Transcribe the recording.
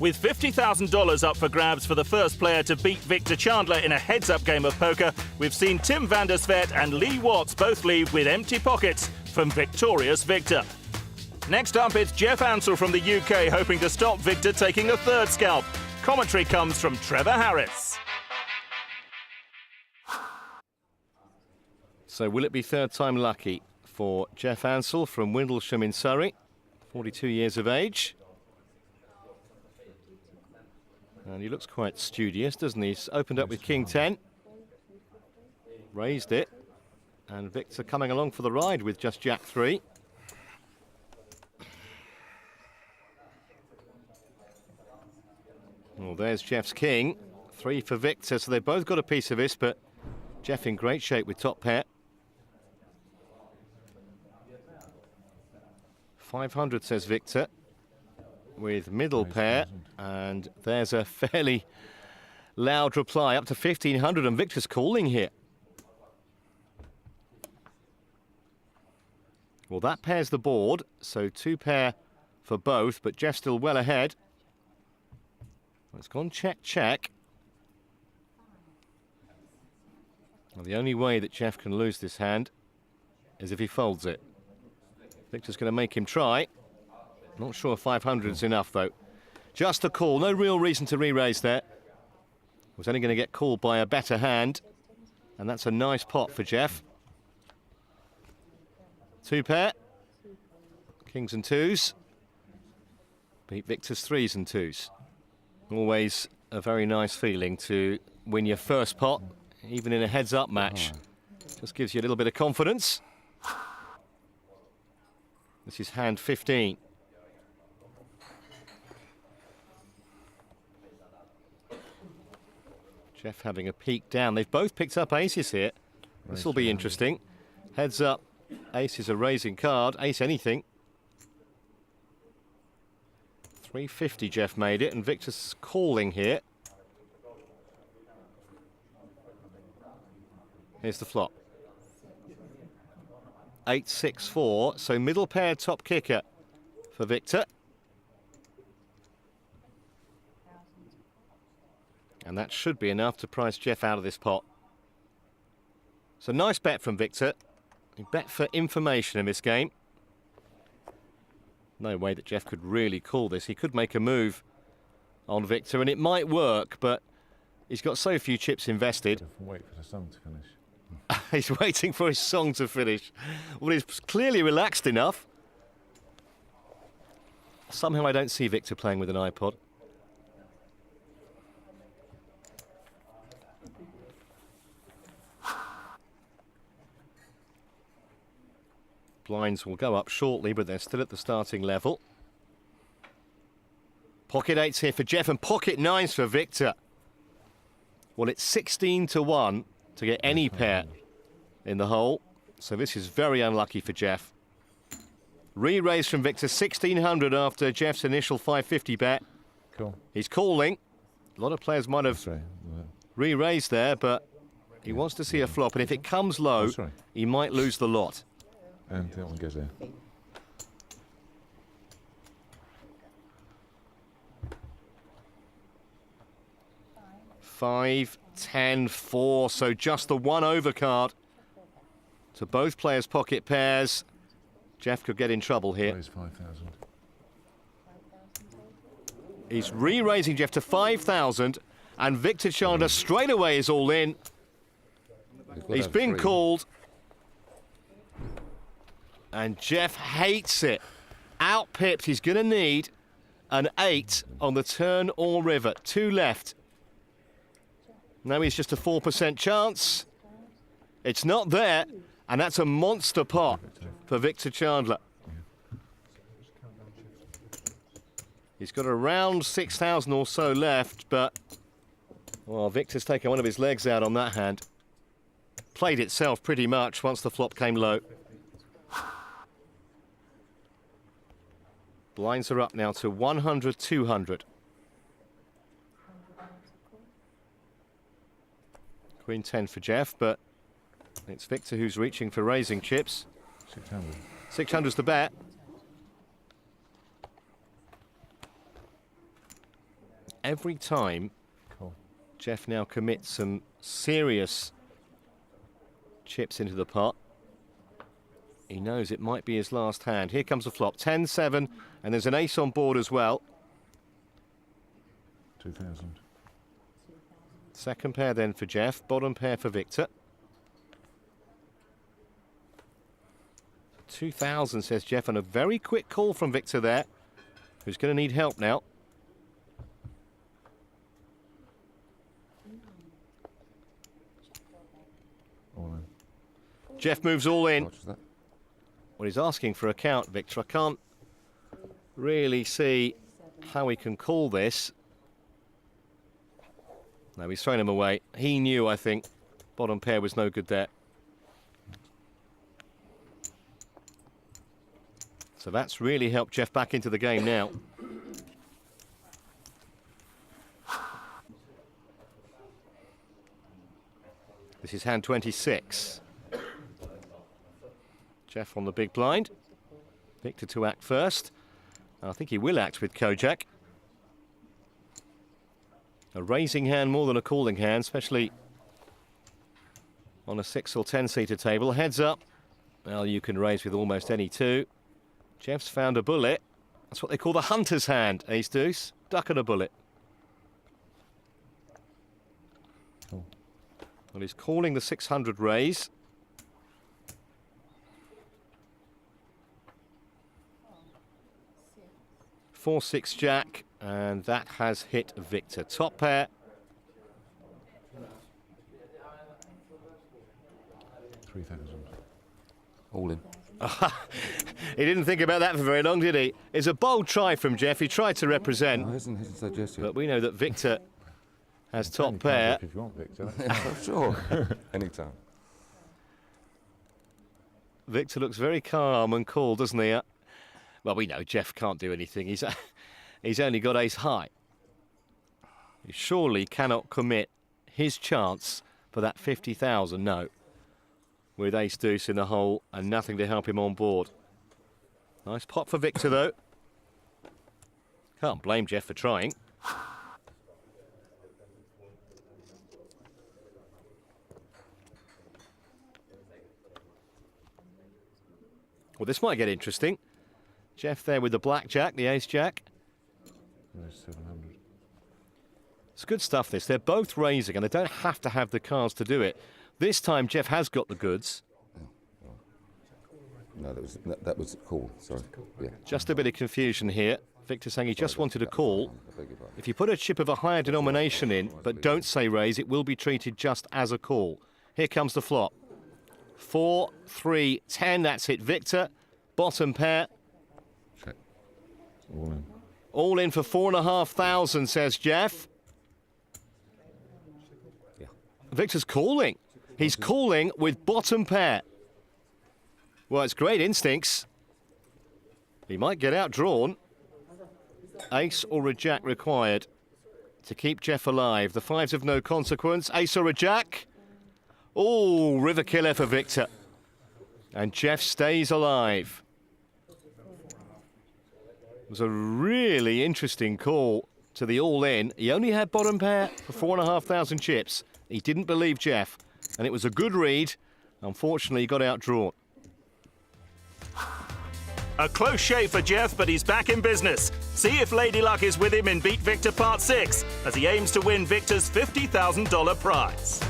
With $50,000 up for grabs for the first player to beat Victor Chandler in a heads-up game of poker, we've seen Tim van der Svet and Lee Watts both leave with empty pockets from victorious Victor. Next up, it's Jeff Ansell from the UK hoping to stop Victor taking a third scalp. Commentary comes from Trevor Harris. So will it be third time lucky for Jeff Ansell from Windlesham in Surrey, 42 years of age? And he looks quite studious, doesn't he? He's opened up with King 10, raised it, and Victor coming along for the ride with just Jack 3. Well, there's Jeff's king, 3 for Victor, so they've both got a piece of this, but Jeff in great shape with top pair. 500, says Victor, with middle pair, and there's a fairly loud reply, up to 1,500, and Victor's calling here. Well, that pairs the board, so 2 pair for both, but Jeff's still well ahead. It's gone check, check. Well, the only way that Jeff can lose this hand is if he folds it. Victor's going to make him try. Not sure 500 is enough, though. Just a call, no real reason to re-raise there. Was only going to get called by a better hand, and that's a nice pot for Jeff. 2 pair, kings and 2s. Beat Victor's 3s and 2s. Always a very nice feeling to win your first pot, even in a heads-up match. Just gives you a little bit of confidence. This is hand 15. Jeff having a peek down. They've both picked up aces here. This will be interesting. Heads up, ace is a raising card. Ace anything. 350 Jeff made it, and Victor's calling here. Here's the flop. 8-6-4, so middle pair top kicker for Victor. And that should be enough to price Jeff out of this pot. So nice bet from Victor. He bet for information in this game. No way that Jeff could really call this. He could make a move on Victor, and it might work, but he's got so few chips invested. Wait for the song to finish. He's waiting for his song to finish. Well, he's clearly relaxed enough. Somehow I don't see Victor playing with an iPod. Blinds will go up shortly, but they're still at the starting level. Pocket 8s here for Jeff and pocket 9s for Victor. Well, it's 16-1 to get any pair in the hole, so this is very unlucky for Jeff. Re-raise from Victor, 1,600 after Jeff's initial 550 bet. Cool. He's calling. A lot of players might have re-raised there, but he wants to see a flop, and if it comes low, he might lose the lot. And that one goes there. Five, 10, 4, so just the 1 overcard to both players' pocket pairs. Jeff could get in trouble here. 5,000. He's re-raising Jeff to 5,000, and Victor Chandler straight away is all in. He's been called. And Jeff hates it. Out-pipped, he's going to need an 8 on the turn or river. 2 left. Now he's just a 4% chance. It's not there, and that's a monster pot for Victor Chandler. He's got around 6,000 or so left, but, well, Victor's taken one of his legs out on that hand. Played itself pretty much once the flop came low. Blinds are up now to 100, 200. Queen 10 for Jeff, but it's Victor who's reaching for raising chips. 600. 600's the bet. every time Cool. Jeff now commits some serious chips into the pot, he knows it might be his last hand. Here comes the flop, 10-7, and there's an ace on board as well. 2,000. Second pair then for Jeff, bottom pair for Victor. 2,000, says Jeff, and a very quick call from Victor there, who's going to need help now. All in. Jeff moves all in. Watch that. Well, he's asking for a count, Victor. I can't really see how he can call this. No, he's thrown him away. He knew, I think, bottom pair was no good there. So that's really helped Jeff back into the game now. This is hand 26. Jeff on the big blind. Victor to act first. I think he will act with Kojak. A raising hand more than a calling hand, especially on a 6 or 10-seater table. Heads up. Well, you can raise with almost any two. Jeff's found a bullet. That's what they call the hunter's hand, ace deuce. Duck and a bullet. Cool. Well, he's calling the 600 raise. Four, six, jack, and that has hit Victor. Top pair. 3,000. All in. He didn't think about that for very long, did he? It's a bold try from Jeff. He tried to represent, No, he hasn't said yes yet. but we know that Victor has top You can pair. look if you want, Victor. Oh, sure. Anytime. Victor looks very calm and cool, doesn't he? Well, we know Jeff can't do anything. He's only got ace high. He surely cannot commit his chance for that 50,000. No. With ace deuce in the hole and nothing to help him on board. Nice pot for Victor, though. Can't blame Jeff for trying. Well, this might get interesting. Jeff there with the blackjack, the ace-jack. There's 700. It's good stuff, this. They're both raising, and they don't have to have the cards to do it. This time, Jeff has got the goods. No, that was cool. Sorry. Yeah. Just a bit of confusion here. Victor saying he just wanted a call. I beg your pardon. If you put a chip of a higher denomination in, but don't say raise, it will be treated just as a call. Here comes the flop. 4, 3, 10. That's hit Victor. Bottom pair. Check. All in. All in for 4,500, says Jeff. Yeah. Victor's calling. He's calling with bottom pair. Well, it's great instincts. He might get outdrawn. Ace or a jack required to keep Jeff alive. The fives of no consequence. Ace or a jack. Oh, river killer for Victor. And Jeff stays alive. It was a really interesting call to the all-in. He only had bottom pair for 4,500 chips. He didn't believe Jeff, and it was a good read. Unfortunately, he got outdrawn. A close shave for Jeff, but he's back in business. See if Lady Luck is with him in Beat Victor Part 6 as he aims to win Victor's $50,000 prize.